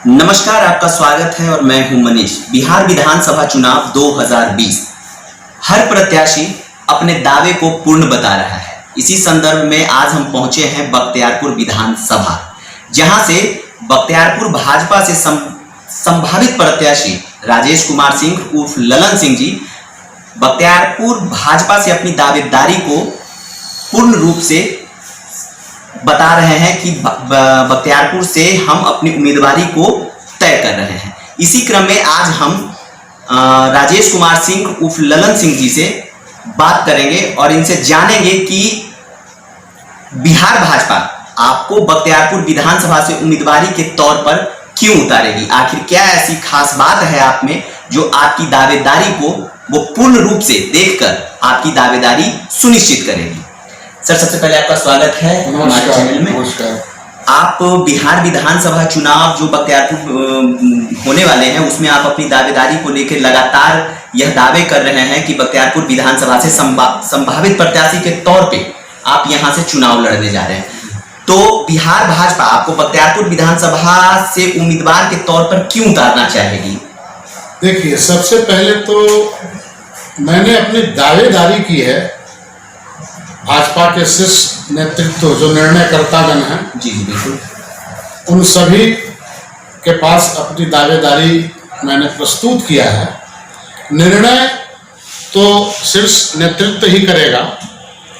नमस्कार, आपका स्वागत है और मैं हूं मनीष। बिहार विधानसभा चुनाव 2020 हर प्रत्याशी अपने दावे को पूर्ण बता रहा है। इसी संदर्भ में आज हम पहुंचे हैं बख्तियारपुर विधानसभा, जहां से बख्तियारपुर भाजपा से संभावित प्रत्याशी राजेश कुमार सिंह उर्फ ललन सिंह जी बख्तियारपुर भाजपा से अपनी दावेदारी को पूर्ण रूप से बता रहे हैं कि बख्तियारपुर से हम अपनी उम्मीदवारी को तय कर रहे हैं। इसी क्रम में आज हम राजेश कुमार सिंह उर्फ ललन सिंह जी से बात करेंगे और इनसे जानेंगे कि बिहार भाजपा आपको बख्तियारपुर विधानसभा से उम्मीदवारी के तौर पर क्यों उतारेगी। आखिर क्या ऐसी खास बात है आप में जो आपकी दावेदारी को वो पूर्ण रूप से देखकर आपकी दावेदारी सुनिश्चित करेगी। सर, सबसे पहले आपका स्वागत है हमारे चैनल में। नमस्कार। आप बिहार विधानसभा चुनाव जो बख्तियारपुर होने वाले हैं उसमें आप अपनी दावेदारी को लेकर लगातार यह दावे कर रहे हैं कि बख्तियारपुर विधानसभा से संभावित प्रत्याशी के तौर पे आप यहां से चुनाव लड़ने जा रहे हैं। तो बिहार भाजपा आपको बख्तियारपुर विधानसभा से उम्मीदवार के तौर पर क्यों उतारना चाहेगी? देखिए, सबसे पहले तो मैंने अपनी दावेदारी की है भाजपा के शीर्ष नेतृत्व जो निर्णयकर्तागण हैं, जी बिल्कुल, उन सभी के पास अपनी दावेदारी मैंने प्रस्तुत किया है। निर्णय तो शीर्ष नेतृत्व ही करेगा,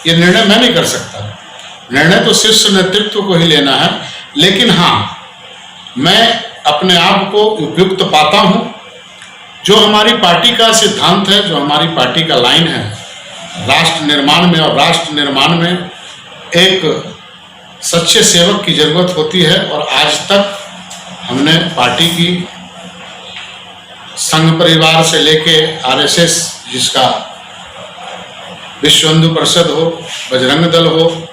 ये निर्णय मैं नहीं कर सकता। निर्णय तो शीर्ष नेतृत्व को ही लेना है, लेकिन हाँ, मैं अपने आप को उपयुक्त पाता हूँ। जो हमारी पार्टी का सिद्धांत है, जो हमारी पार्टी का लाइन है राष्ट्र निर्माण में, और राष्ट्र निर्माण में एक सच्चे सेवक की जरूरत होती है। और आज तक हमने पार्टी की संघ परिवार से लेके आरएसएस, जिसका विश्व हिंदू परिषद हो, बजरंग दल हो,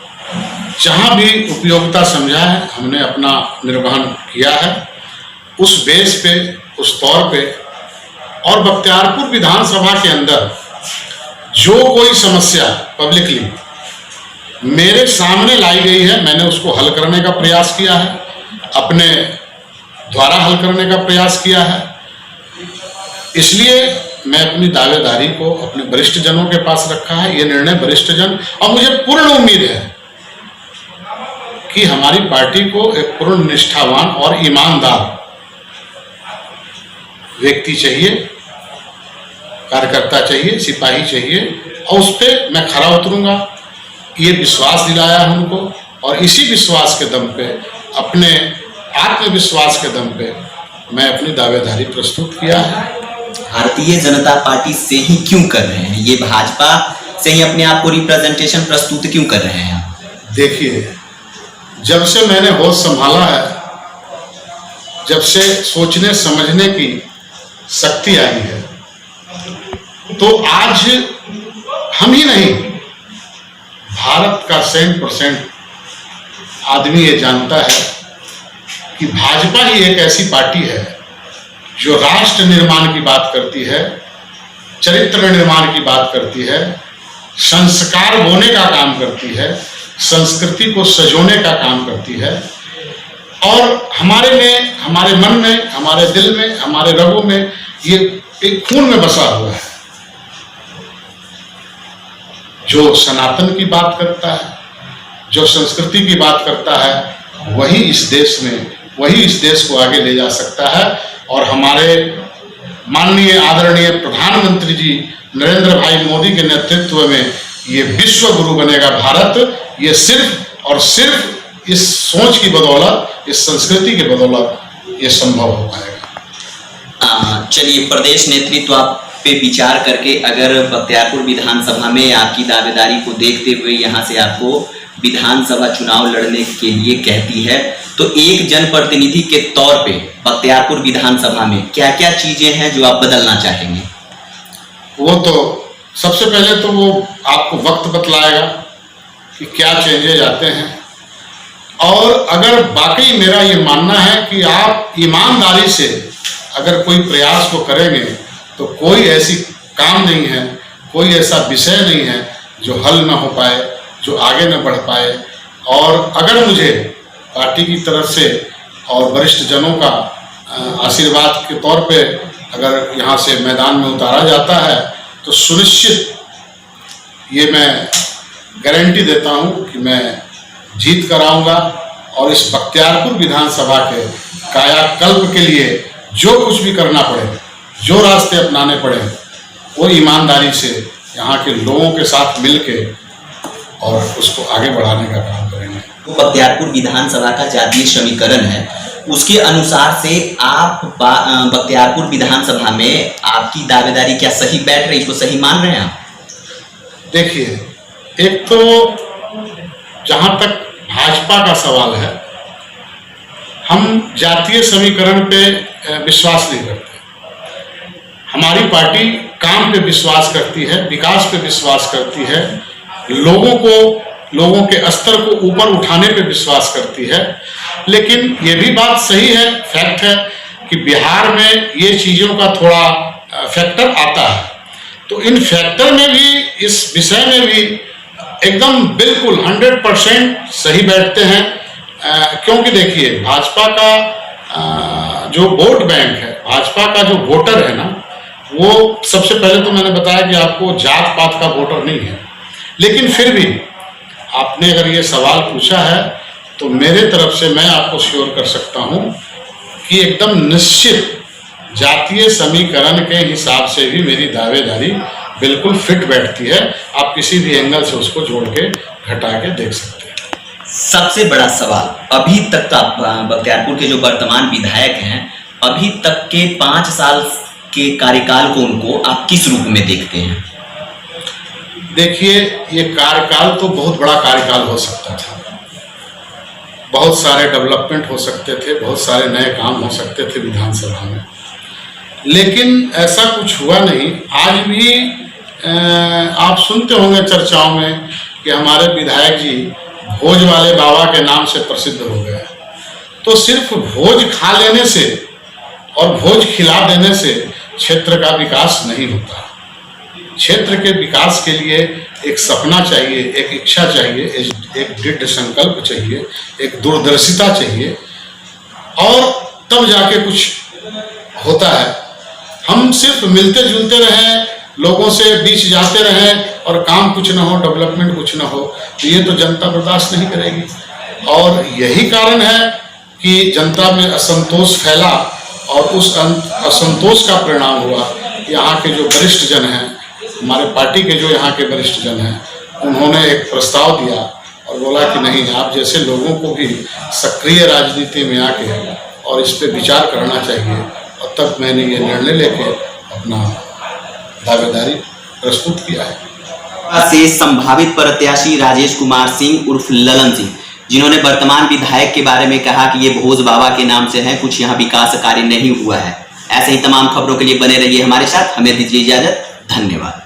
जहां भी उपयोगिता समझा है हमने अपना निर्वहन किया है। उस बेस पे, उस तौर पे, और बख्तियारपुर विधानसभा के अंदर जो कोई समस्या पब्लिकली मेरे सामने लाई गई है, मैंने उसको हल करने का प्रयास किया है, अपने द्वारा हल करने का प्रयास किया है। इसलिए मैं अपनी दावेदारी को अपने वरिष्ठ जनों के पास रखा है। ये निर्णय वरिष्ठ जन, और मुझे पूर्ण उम्मीद है कि हमारी पार्टी को एक पूर्ण निष्ठावान और ईमानदार व्यक्ति चाहिए, कार्यकर्ता चाहिए, सिपाही चाहिए, और उस पर मैं खरा उतरूंगा। ये विश्वास दिलाया है उनको, और इसी विश्वास के दम पे, अपने आत्मविश्वास के दम पे मैं अपनी दावेदारी प्रस्तुत किया है। भारतीय जनता पार्टी से ही क्यों कर रहे हैं ये? भाजपा से ही अपने आप को रिप्रेजेंटेशन प्रस्तुत क्यों कर रहे हैं? देखिए, जब से मैंने होश संभाला है, जब से सोचने समझने की शक्ति आई है, तो आज हम ही नहीं, भारत का 100% आदमी ये जानता है कि भाजपा ही एक ऐसी पार्टी है जो राष्ट्र निर्माण की बात करती है, चरित्र निर्माण की बात करती है, संस्कार बोने का काम करती है, संस्कृति को सजोने का काम करती है। और हमारे में, हमारे मन में, हमारे दिल में, हमारे रगों में ये एक खून में बसा हुआ है। जो सनातन की बात करता है, जो संस्कृति की बात करता है, वही इस देश में, वही इस देश को आगे ले जा सकता है। और हमारे माननीय आदरणीय प्रधानमंत्री जी नरेंद्र भाई मोदी के नेतृत्व में ये विश्व गुरु बनेगा भारत। ये सिर्फ और सिर्फ इस सोच की बदौलत, इस संस्कृति की बदौलत ये संभव हो पाएगा। चलिए, प्रदेश नेतृत्व आप पे विचार करके अगर बख्तियारपुर विधानसभा में आपकी दावेदारी को देखते हुए यहाँ से आपको विधानसभा चुनाव लड़ने के लिए कहती है, तो एक जनप्रतिनिधि के तौर पे बख्तियारपुर विधानसभा में क्या क्या चीजें हैं जो आप बदलना चाहेंगे? वो तो सबसे पहले तो वो आपको वक्त बतलाएगा कि क्या चेंजेज आते हैं। और अगर वाकई मेरा ये मानना है कि आप ईमानदारी से अगर कोई प्रयास को करेंगे तो कोई ऐसी काम नहीं है, कोई ऐसा विषय नहीं है जो हल ना हो पाए, जो आगे न बढ़ पाए। और अगर मुझे पार्टी की तरफ से और वरिष्ठ जनों का आशीर्वाद के तौर पे अगर यहाँ से मैदान में उतारा जाता है तो सुनिश्चित ये मैं गारंटी देता हूँ कि मैं जीत कर आऊँगा और इस बख्तियारपुर विधानसभा के कायाकल्प के लिए जो कुछ भी करना पड़े, जो रास्ते अपनाने पड़े, वो ईमानदारी से यहाँ के लोगों के साथ मिलके और उसको आगे बढ़ाने का काम करेंगे। तो बख्तियारपुर विधानसभा का जातीय समीकरण है, उसके अनुसार से आप बख्तियारपुर विधानसभा में आपकी दावेदारी क्या सही बैठ रही, इसको सही मान रहे हैं आप? देखिए, एक तो जहाँ तक भाजपा का सवाल है, हम जातीय समीकरण पे विश्वास नहीं करते। हमारी पार्टी काम पे विश्वास करती है, विकास पे विश्वास करती है, लोगों के स्तर को ऊपर उठाने पे विश्वास करती है। लेकिन ये भी बात सही है, फैक्ट है कि बिहार में ये चीज़ों का थोड़ा फैक्टर आता है। तो इन फैक्टर में भी, इस विषय में भी एकदम बिल्कुल 100% सही बैठते हैं। क्योंकि देखिए, भाजपा का जो वोट बैंक है, भाजपा का जो वोटर है ना, वो सबसे पहले तो मैंने बताया कि आपको जात पात का वोटर नहीं है। लेकिन फिर भी आपने अगर ये सवाल पूछा है तो मेरे तरफ से मैं आपको श्योर कर सकता हूँ कि एकदम निश्चित जातीय समीकरण के हिसाब से भी मेरी दावेदारी बिल्कुल फिट बैठती है। आप किसी भी एंगल से उसको जोड़ के घटा के देख सकते हैं। सबसे बड़ा सवाल, अभी तक का बख्तियारपुर के जो वर्तमान विधायक हैं, अभी तक के 5 साल के कार्यकाल को उनको आप किस रूप में देखते हैं? देखिए, ये कार्यकाल तो बहुत बड़ा कार्यकाल हो सकता था, बहुत सारे डेवलपमेंट हो सकते थे, बहुत सारे नए काम हो सकते थे विधानसभा में, लेकिन ऐसा कुछ हुआ नहीं। आज भी आप सुनते होंगे चर्चाओं में कि हमारे विधायक जी भोज वाले बाबा के नाम से प्रसिद्ध हो गए। तो सिर्फ भोज खा लेने से और भोज खिला देने से क्षेत्र का विकास नहीं होता। क्षेत्र के विकास के लिए एक सपना चाहिए, एक इच्छा चाहिए, एक दृढ़ संकल्प चाहिए, एक दूरदर्शिता चाहिए, और तब जाके कुछ होता है। हम सिर्फ मिलते जुलते रहें, लोगों से बीच जाते रहें और काम कुछ ना हो, डेवलपमेंट कुछ ना हो, तो ये तो जनता बर्दाश्त नहीं करेगी। और यही कारण है कि जनता में असंतोष फैला और उस असंतोष का परिणाम हुआ। यहाँ के जो वरिष्ठ जन हैं, हमारे पार्टी के जो यहाँ के वरिष्ठ जन हैं, उन्होंने एक प्रस्ताव दिया और बोला कि नहीं, आप जैसे लोगों को भी सक्रिय राजनीति में आके और इस पर विचार करना चाहिए। और तब मैंने ये निर्णय लेके अपना दावेदारी प्रस्तुत किया है। से संभावित प्रत्याशी राजेश कुमार सिंह उर्फ ललन सिंह, जिन्होंने वर्तमान विधायक के बारे में कहा कि ये भोज बाबा के नाम से है, कुछ यहाँ विकास कार्य नहीं हुआ है। ऐसे ही तमाम खबरों के लिए बने रहिए हमारे साथ। हमें दीजिए इजाजत। धन्यवाद।